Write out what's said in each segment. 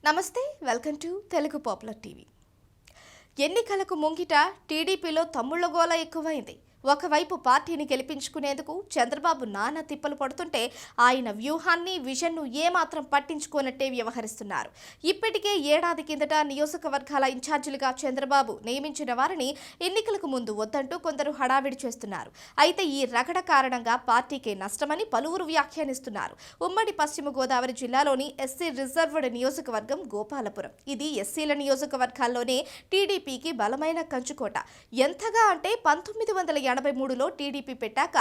నమస్తే welcome to Telugu popular TV. ఎన్నికలకు ముంగిట టీడీపీలో తమ్ముళ్ల గోల ఎక్కువైంది. ఒకవైపు పార్టీని గెలిపించుకునేందుకు చంద్రబాబు నానా తిప్పలు పడుతుంటే ఆయన వ్యూహాన్ని విజన్ను ఏమాత్రం పట్టించుకోనట్టే వ్యవహరిస్తున్నారు. ఇప్పటికే ఏడాది కిందట నియోజకవర్గాల ఇన్ఛార్జీలుగా చంద్రబాబు నియమించిన వారిని ఎన్నికలకు ముందు వద్దంటూ కొందరు హడావిడి చేస్తున్నారు. అయితే ఈ రగడ కారణంగా పార్టీకే నష్టమని పలువురు వ్యాఖ్యానిస్తున్నారు. ఉమ్మడి పశ్చిమ గోదావరి జిల్లాలోని ఎస్సీ రిజర్వ్డ్ నియోజకవర్గం గోపాలపురం. ఇది ఎస్సీల నియోజకవర్గాల్లోనే టీడీపీకి బలమైన కంచుకోట. ఎంతగా అంటే 1983లో టీడీపీ పెట్టాక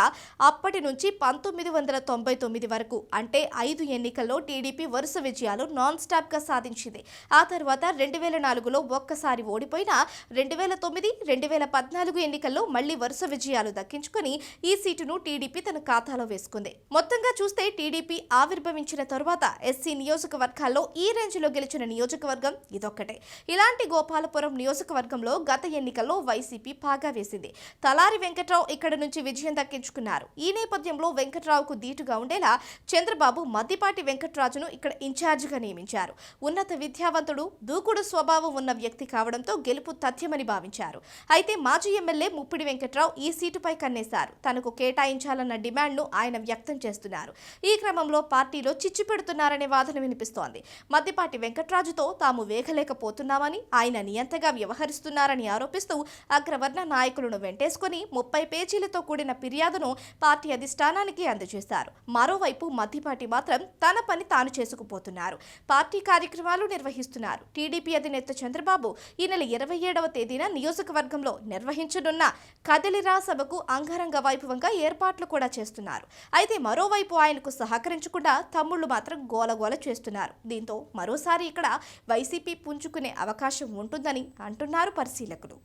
అప్పటి నుంచి 1999 వరకు అంటే 5 ఎన్నికల్లో టీడీపీ వరుస విజయాలు నాన్ స్టాప్ గా సాధించింది. ఆ తర్వాత 2004లో ఒక్కసారి ఓడిపోయినా 2009, 2014 ఎన్నికల్లో మళ్లీ వరుస విజయాలు దక్కించుకుని ఈ సీటును టీడీపీ తన ఖాతాలో వేసుకుంది. మొత్తంగా చూస్తే టీడీపీ ఆవిర్భవించిన తరువాత ఎస్సీ నియోజకవర్గాల్లో ఈ రేంజ్లో గెలిచిన నియోజకవర్గం ఇదొక్కటే. ఇలాంటి గోపాలపురం నియోజకవర్గంలో గత ఎన్నికల్లో వైసీపీ పాగా వేసింది. తలారి వెంకట్రావు ఇక్కడ నుంచి విజయం దక్కించుకున్నారు. ఈ నేపథ్యంలో వెంకట్రావుకు దీటుగా ఉండేలా చంద్రబాబు మద్దిపాటి వెంకట్రాజును ఇక్కడ ఇన్ఛార్జిగా నియమించారు. ఉన్నత విద్యావంతుడు, దూకుడు స్వభావం ఉన్న వ్యక్తి కావడంతో గెలుపు తథ్యమని భావించారు. అయితే మాజీ ఎమ్మెల్యే ముప్పిడి వెంకట్రావు ఈ సీటుపై కన్నేశారు. తనకు కేటాయించాలన్న డిమాండ్ను ఆయన వ్యక్తం చేస్తున్నారు. ఈ క్రమంలో పార్టీలో చిచ్చు పెడుతున్నారనే వాదన వినిపిస్తోంది. మద్దిపాటి వెంకట్రాజుతో తాము వేగలేకపోతున్నామని, ఆయన నియంతగా వ్యవహరిస్తున్నారని ఆరోపిస్తూ అగ్రవర్ణ నాయకులను వెంటేసుకుని 30 పేజీలతో కూడిన ఫిర్యాదును పార్టీ అధిష్టానానికి అందజేశారు. మరోవైపు మద్దిపాటి మాత్రం తన పని తాను చేసుకుపోతున్నారు. పార్టీ కార్యక్రమాలు నిర్వహిస్తున్నారు. టీడీపీ అధినేత చంద్రబాబు ఈ నెల 27వ తేదీన నియోజకవర్గంలో నిర్వహించనున్న కదిలిరా సభకు అంగరంగ వైభవంగా ఏర్పాట్లు కూడా చేస్తున్నారు. అయితే మరోవైపు ఆయనకు సహకరించకుండా తమ్ముళ్లు మాత్రం గోలగోల చేస్తున్నారు. దీంతో మరోసారి ఇక్కడ వైసీపీ పుంజుకునే అవకాశం ఉంటుందని అంటున్నారు పరిశీలకులు.